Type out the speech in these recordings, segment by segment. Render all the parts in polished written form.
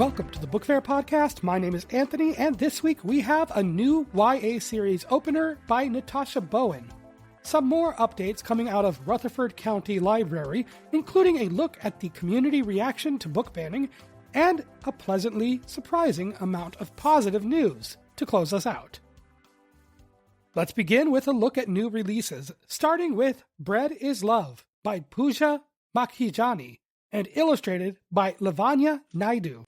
Welcome to the Book Fair Podcast. My name is Anthony, and this week we have a new YA series opener by Natasha Bowen. Some more updates coming out of Rutherford County Library, including a look at the community reaction to book banning, and a pleasantly surprising amount of positive news to close us out. Let's begin with a look at new releases, starting with Bread is Love by Pooja Makhijani and illustrated by Lavanya Naidu.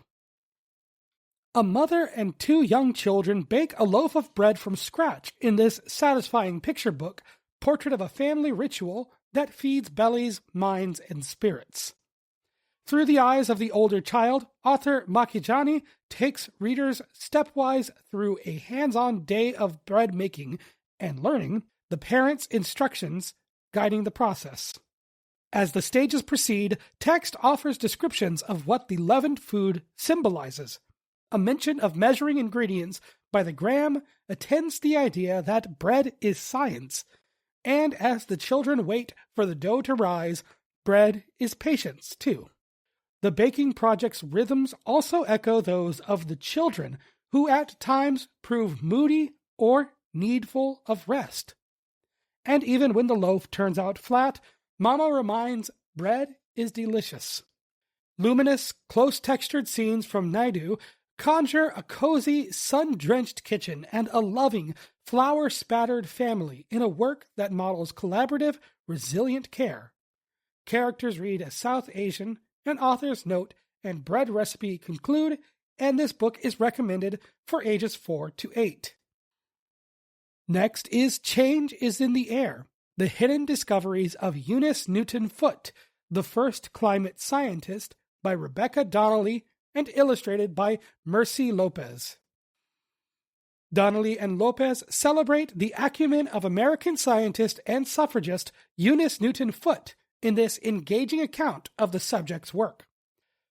A mother and two young children bake a loaf of bread from scratch in this satisfying picture book, portrait of a family ritual that feeds bellies, minds, and spirits. Through the eyes of the older child, author Makhijani takes readers stepwise through a hands-on day of bread making and learning, the parents' instructions guiding the process. As the stages proceed, text offers descriptions of what the leavened food symbolizes. A mention of measuring ingredients by the gram attends the idea that bread is science, and as the children wait for the dough to rise, bread is patience, too. The baking project's rhythms also echo those of the children, who at times prove moody or needful of rest. And even when the loaf turns out flat, Mama reminds bread is delicious. Luminous, close-textured scenes from Naidu conjure a cozy, sun-drenched kitchen and a loving, flour-spattered family in a work that models collaborative, resilient care. Characters read as South Asian, and author's note and bread recipe conclude, and this book is recommended for ages 4 to 8. Next is Change is in the Air, the hidden discoveries of Eunice Newton Foote, the first climate scientist, by Rebecca Donnelly and illustrated by Mercy Lopez. Donnelly and Lopez celebrate the acumen of American scientist and suffragist Eunice Newton Foote in this engaging account of the subject's work.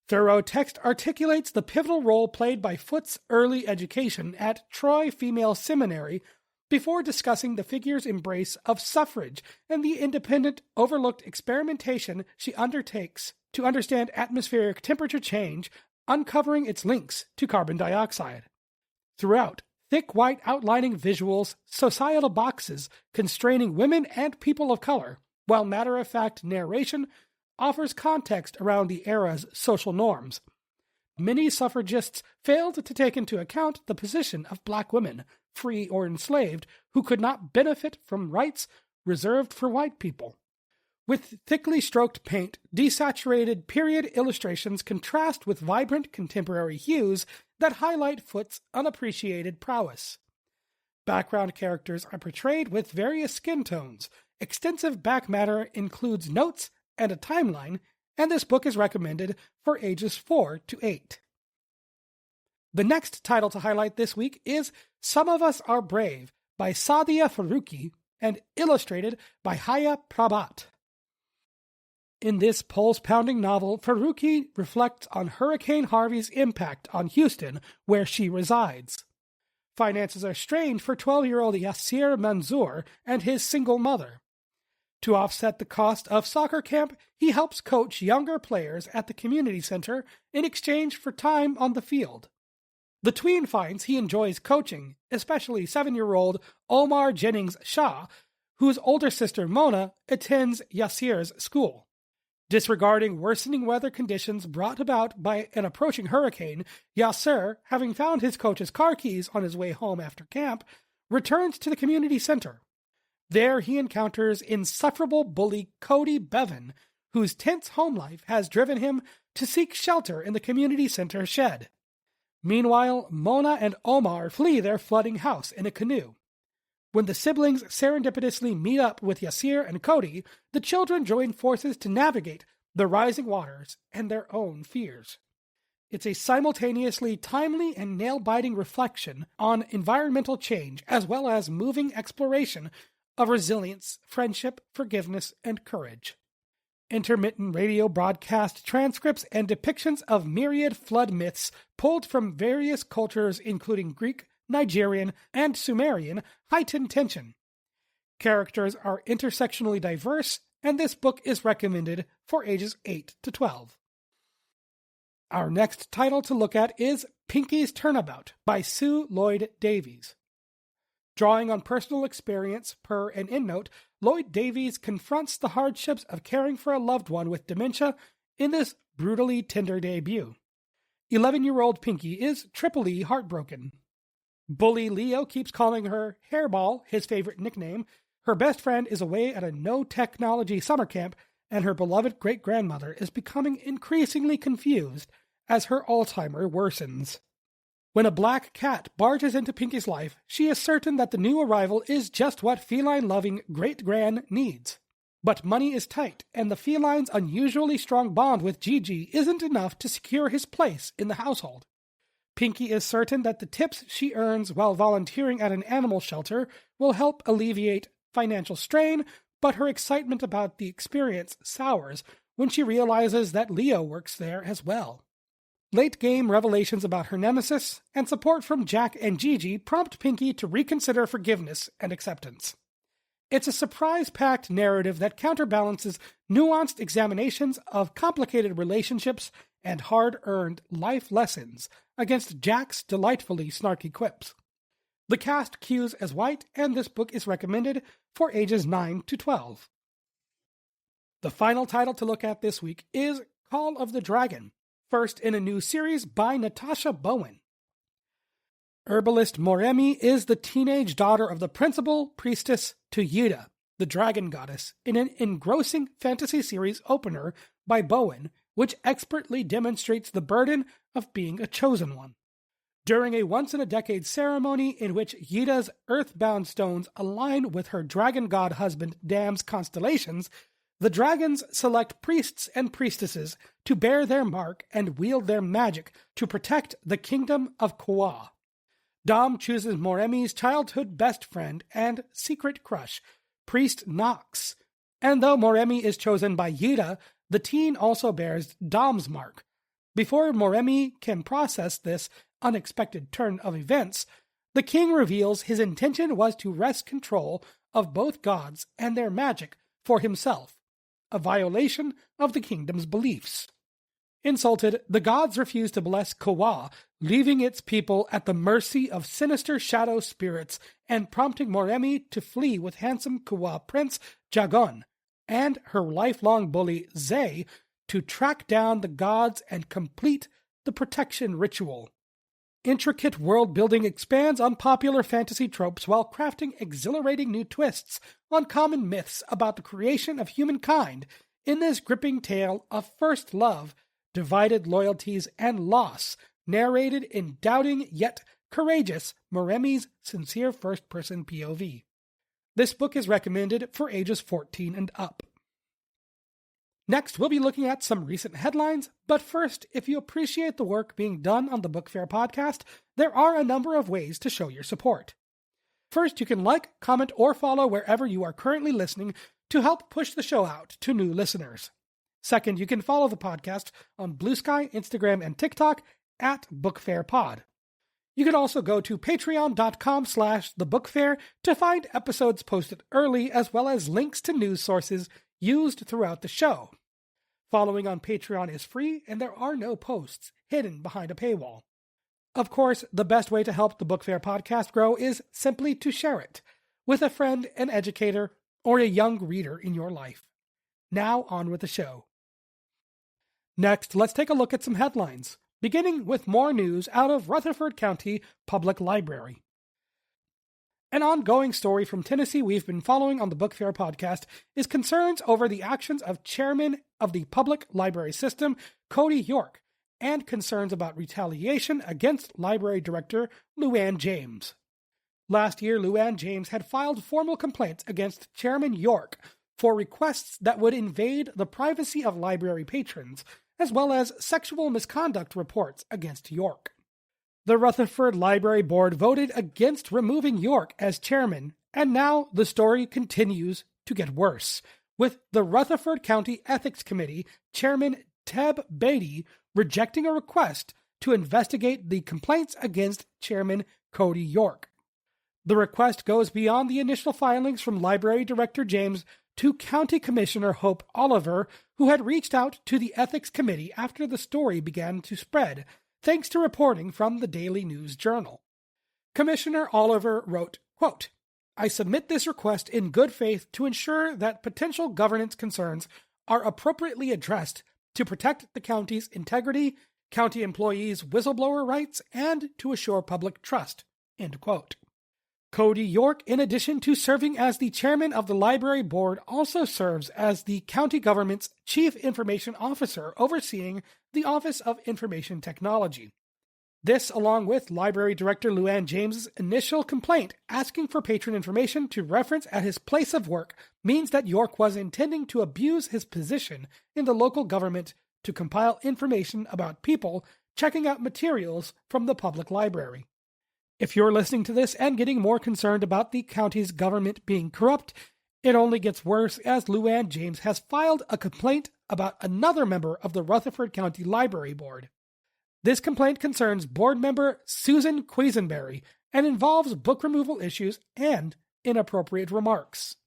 Thorough text articulates the pivotal role played by Foote's early education at Troy Female Seminary before discussing the figure's embrace of suffrage and the independent, overlooked experimentation she undertakes to understand atmospheric temperature change, uncovering its links to carbon dioxide. Throughout, thick white outlining visuals, societal boxes constraining women and people of color, while matter-of-fact narration offers context around the era's social norms. Many suffragists failed to take into account the position of black women, free or enslaved, who could not benefit from rights reserved for white people. With thickly stroked paint, desaturated period illustrations contrast with vibrant contemporary hues that highlight Foote's unappreciated prowess. Background characters are portrayed with various skin tones. Extensive back matter includes notes and a timeline, and this book is recommended for ages 4 to 8. The next title to highlight this week is Some of Us Are Brave by Sadia Faruqi and illustrated by Haya Prabhat. In this pulse-pounding novel, Faruqi reflects on Hurricane Harvey's impact on Houston, where she resides. Finances are strained for 12-year-old Yasir Manzoor and his single mother. To offset the cost of soccer camp, he helps coach younger players at the community center in exchange for time on the field. The tween finds he enjoys coaching, especially 7-year-old Omar Jennings Shah, whose older sister Mona attends Yasir's school. Disregarding worsening weather conditions brought about by an approaching hurricane, Yasir, having found his coach's car keys on his way home after camp, returns to the community center. There he encounters insufferable bully Cody Bevan, whose tense home life has driven him to seek shelter in the community center shed. Meanwhile, Mona and Omar flee their flooding house in a canoe. When the siblings serendipitously meet up with Yasir and Cody, the children join forces to navigate the rising waters and their own fears. It's a simultaneously timely and nail-biting reflection on environmental change as well as moving exploration of resilience, friendship, forgiveness, and courage. Intermittent radio broadcast transcripts and depictions of myriad flood myths pulled from various cultures including Greek, Nigerian, and Sumerian heighten tension. Characters are intersectionally diverse, and this book is recommended for ages 8 to 12. Our next title to look at is Pinky's Turnabout by Sue Lloyd Davies. Drawing on personal experience per an endnote, Lloyd Davies confronts the hardships of caring for a loved one with dementia in this brutally tender debut. 11-year-old Pinky is triply heartbroken. Bully Leo keeps calling her Hairball, his favorite nickname. Her best friend is away at a no-technology summer camp, and her beloved great-grandmother is becoming increasingly confused as her Alzheimer worsens. When a black cat barges into Pinky's life, she is certain that the new arrival is just what feline-loving great-gran needs. But money is tight, and the feline's unusually strong bond with Gigi isn't enough to secure his place in the household. Pinky is certain that the tips she earns while volunteering at an animal shelter will help alleviate financial strain, but her excitement about the experience sours when she realizes that Leo works there as well. Late-game revelations about her nemesis and support from Jack and Gigi prompt Pinky to reconsider forgiveness and acceptance. It's a surprise-packed narrative that counterbalances nuanced examinations of complicated relationships and hard-earned life lessons against Jack's delightfully snarky quips. The cast cues as white, and this book is recommended for ages 9 to 12. The final title to look at this week is Call of the Dragon, first in a new series by Natasha Bowen. Herbalist Moremi is the teenage daughter of the principal priestess Tuyida, the dragon goddess, in an engrossing fantasy series opener by Bowen, which expertly demonstrates the burden of being a chosen one. During a once-in-a-decade ceremony in which Yida's earthbound stones align with her dragon god husband Dam's constellations, the dragons select priests and priestesses to bear their mark and wield their magic to protect the kingdom of Kwa. Dom chooses Moremi's childhood best friend and secret crush, Priest Nox, and though Moremi is chosen by Yida, the teen also bears Dom's mark. Before Moremi can process this unexpected turn of events, the king reveals his intention was to wrest control of both gods and their magic for himself, a violation of the kingdom's beliefs. Insulted, the gods refuse to bless Kawa, leaving its people at the mercy of sinister shadow spirits and prompting Moremi to flee with handsome Kawa prince Jagon and her lifelong bully Zay to track down the gods and complete the protection ritual. Intricate world-building expands on popular fantasy tropes while crafting exhilarating new twists on common myths about the creation of humankind in this gripping tale of first love, divided loyalties, and loss, narrated in doubting yet courageous Moremi's sincere first-person POV. This book is recommended for ages 14 and up. Next, we'll be looking at some recent headlines, but first, if you appreciate the work being done on the Book Fair podcast, there are a number of ways to show your support. First, you can like, comment, or follow wherever you are currently listening to help push the show out to new listeners. Second, you can follow the podcast on Blue Sky, Instagram, and TikTok at BookFairPod. You can also go to patreon.com/thebookfair to find episodes posted early, as well as links to news sources used throughout the show. Following on Patreon is free, and there are no posts hidden behind a paywall. Of course, the best way to help the Book Fair podcast grow is simply to share it with a friend, an educator, or a young reader in your life. Now on with the show. Next, let's take a look at some headlines, beginning with more news out of Rutherford County Public Library. An ongoing story from Tennessee we've been following on the Book Fair podcast is concerns over the actions of chairman of the public library system, Cody York, and concerns about retaliation against library director Luann James. Last year, Luann James had filed formal complaints against Chairman York for requests that would invade the privacy of library patrons, as well as sexual misconduct reports against York. The Rutherford Library Board voted against removing York as chairman, and now the story continues to get worse, with the Rutherford County Ethics Committee Chairman Teb Beatty rejecting a request to investigate the complaints against Chairman Cody York. The request goes beyond the initial filings from Library Director James to County Commissioner Hope Oliver, who had reached out to the Ethics Committee after the story began to spread, thanks to reporting from the Daily News Journal. Commissioner Oliver wrote, quote, "I submit this request in good faith to ensure that potential governance concerns are appropriately addressed to protect the county's integrity, county employees' whistleblower rights, and to assure public trust." End quote. Cody York, in addition to serving as the chairman of the library board, also serves as the county government's chief information officer overseeing the Office of Information Technology. This, along with library director Luann James's initial complaint asking for patron information to reference at his place of work, means that York was intending to abuse his position in the local government to compile information about people checking out materials from the public library. If you're listening to this and getting more concerned about the county's government being corrupt, it only gets worse as Luann James has filed a complaint about another member of the Rutherford County Library Board. This complaint concerns board member Susan Quisenberry and involves book removal issues and inappropriate remarks.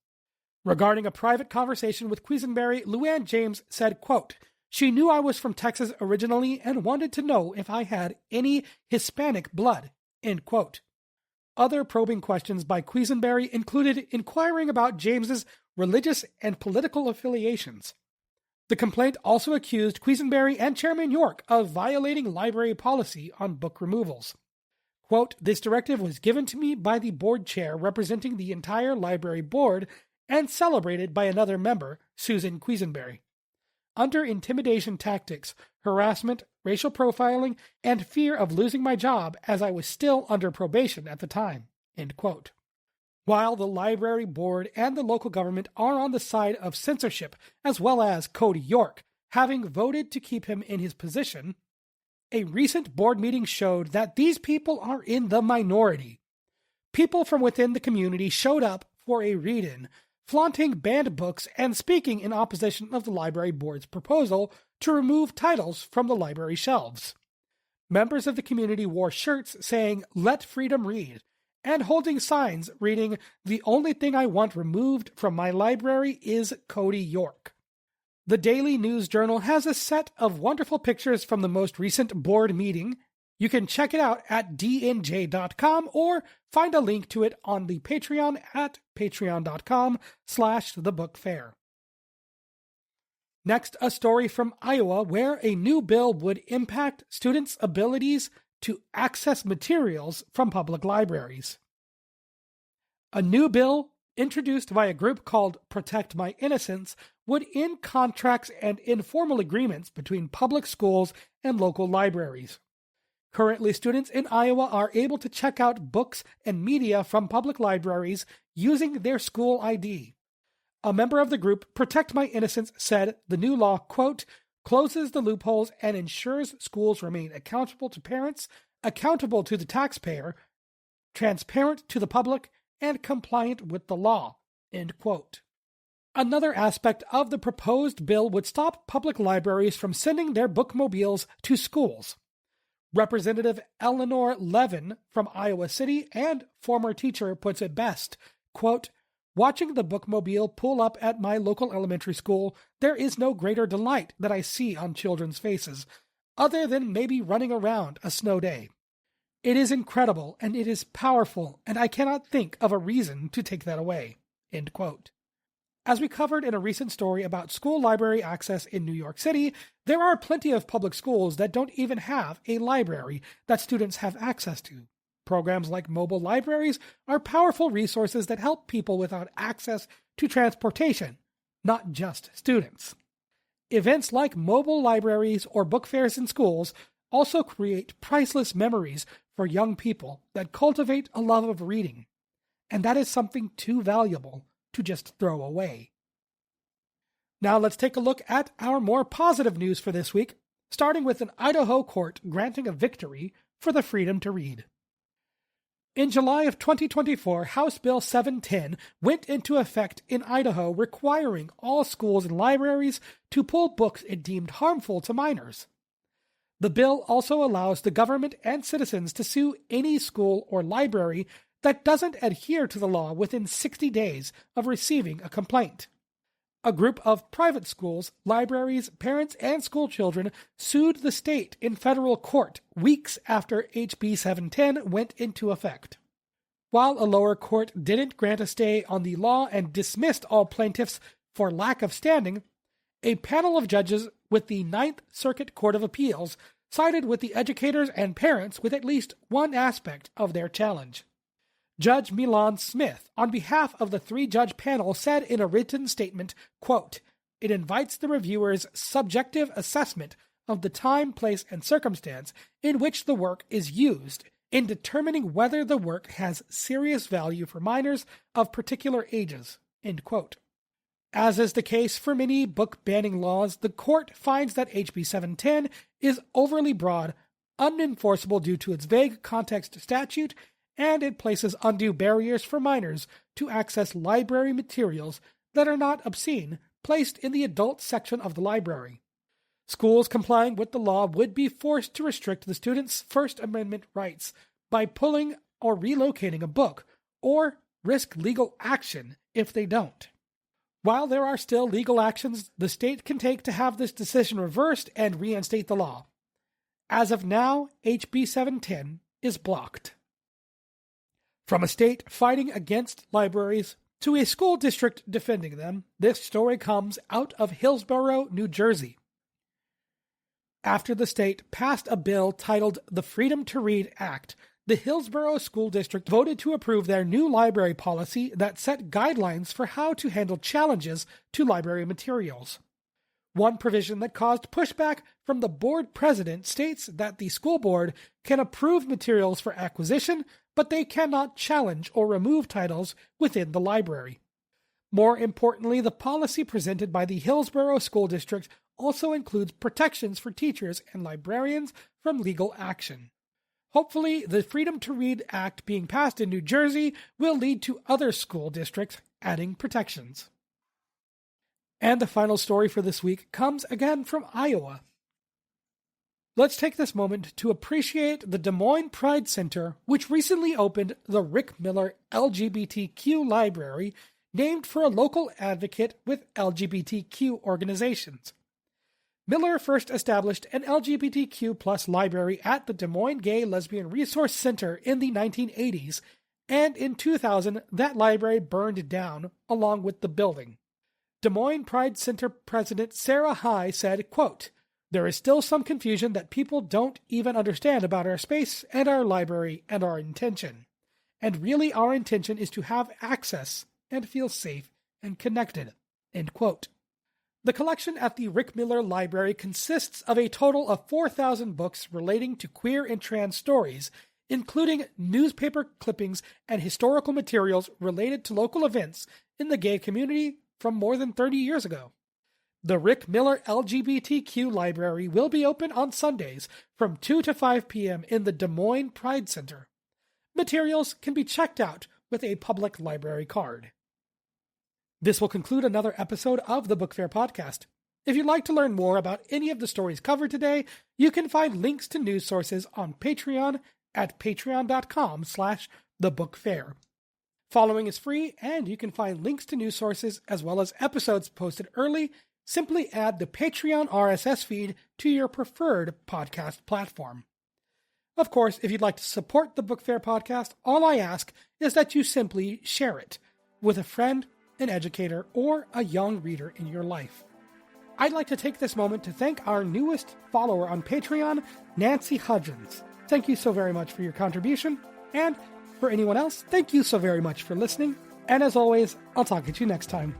Regarding a private conversation with Quisenberry, Luann James said, quote, "She knew I was from Texas originally and wanted to know if I had any Hispanic blood." End quote. Other probing questions by Quisenberry included inquiring about James's religious and political affiliations. The complaint also accused Quisenberry and Chairman York of violating library policy on book removals. Quote, "This directive was given to me by the board chair representing the entire library board and celebrated by another member, Susan Quisenberry. Under intimidation tactics, harassment, racial profiling, and fear of losing my job as I was still under probation at the time." End quote. While the library board and the local government are on the side of censorship, as well as Cody York, having voted to keep him in his position, a recent board meeting showed that these people are in the minority. People from within the community showed up for a read-in, flaunting banned books and speaking in opposition of the library board's proposal to remove titles from the library shelves. Members of the community wore shirts saying, "Let freedom read," and holding signs reading, "The only thing I want removed from my library is Cody York." The Daily News Journal has a set of wonderful pictures from the most recent board meeting. You can check it out at dnj.com or find a link to it on the Patreon at patreon.com/thebookfair. Next, a story from Iowa where a new bill would impact students' abilities to access materials from public libraries. A new bill introduced by a group called Protect My Innocence would end contracts and informal agreements between public schools and local libraries. Currently, students in Iowa are able to check out books and media from public libraries using their school ID. A member of the group, Protect My Innocence, said the new law, quote, "closes the loopholes and ensures schools remain accountable to parents, accountable to the taxpayer, transparent to the public, and compliant with the law." End quote. Another aspect of the proposed bill would stop public libraries from sending their bookmobiles to schools. Representative Eleanor Levin from Iowa City and former teacher puts it best, quote, "Watching the bookmobile pull up at my local elementary school, there is no greater delight that I see on children's faces, other than maybe running around a snow day. It is incredible and it is powerful, and I cannot think of a reason to take that away." End quote. As we covered in a recent story about school library access in New York City, there are plenty of public schools that don't even have a library that students have access to. Programs like mobile libraries are powerful resources that help people without access to transportation, not just students. Events like mobile libraries or book fairs in schools also create priceless memories for young people that cultivate a love of reading, and that is something too valuable to just throw away. Now let's take a look at our more positive news for this week, starting with an Idaho court granting a victory for the freedom to read. In July of 2024, House Bill 710 went into effect in Idaho, requiring all schools and libraries to pull books it deemed harmful to minors. The bill also allows the government and citizens to sue any school or library that doesn't adhere to the law within 60 days of receiving a complaint. a group of private schools, libraries, parents, and schoolchildren sued the state in federal court weeks after HB 710 went into effect. While a lower court didn't grant a stay on the law and dismissed all plaintiffs for lack of standing, a panel of judges with the Ninth Circuit Court of Appeals sided with the educators and parents with at least one aspect of their challenge. Judge Milan Smith, on behalf of the three-judge panel, said in a written statement, quote, "It invites the reviewer's subjective assessment of the time, place, and circumstance in which the work is used in determining whether the work has serious value for minors of particular ages." End quote. As is the case for many book-banning laws, the court finds that HB 710 is overly broad, unenforceable due to its vague context statute, and it places undue barriers for minors to access library materials that are not obscene, placed in the adult section of the library. Schools complying with the law would be forced to restrict the students' First Amendment rights by pulling or relocating a book, or risk legal action if they don't. While there are still legal actions the state can take to have this decision reversed and reinstate the law. As of now, HB 710 is blocked. From a state fighting against libraries to a school district defending them, this story comes out of Hillsborough, New Jersey. After the state passed a bill titled the Freedom to Read Act, the Hillsborough School District voted to approve their new library policy that set guidelines for how to handle challenges to library materials. One provision that caused pushback from the board president states that the school board can approve materials for acquisition, but they cannot challenge or remove titles within the library. More importantly, the policy presented by the Hillsborough School District also includes protections for teachers and librarians from legal action. Hopefully, the Freedom to Read Act being passed in New Jersey will lead to other school districts adding protections. And the final story for this week comes again from Iowa. Let's take this moment to appreciate the Des Moines Pride Center, which recently opened the Rick Miller LGBTQ Library, named for a local advocate with LGBTQ organizations. Miller first established an LGBTQ+ library at the Des Moines Gay Lesbian Resource Center in the 1980s, and in 2000 that library burned down along with the building. Des Moines Pride Center President Sarah High said, quote, "There is still some confusion that people don't even understand about our space and our library and our intention. And really our intention is to have access and feel safe and connected." End quote. The collection at the Rick Miller Library consists of a total of 4,000 books relating to queer and trans stories, including newspaper clippings and historical materials related to local events in the gay community from more than 30 years ago. The Rick Miller LGBTQ Library will be open on Sundays from 2 to 5 p.m. in the Des Moines Pride Center. Materials can be checked out with a public library card. This will conclude another episode of the Book Fair podcast. If you'd like to learn more about any of the stories covered today, you can find links to news sources on Patreon at patreon.com/thebookfair. Following is free, and you can find links to news sources as well as episodes posted early. Simply add the Patreon RSS feed to your preferred podcast platform. Of course, if you'd like to support the Book Fair podcast, all I ask is that you simply share it with a friend, an educator, or a young reader in your life. I'd like to take this moment to thank our newest follower on Patreon, Nancy Hudgens. Thank you so very much for your contribution, and for anyone else, thank you so very much for listening, and as always, I'll talk to you next time.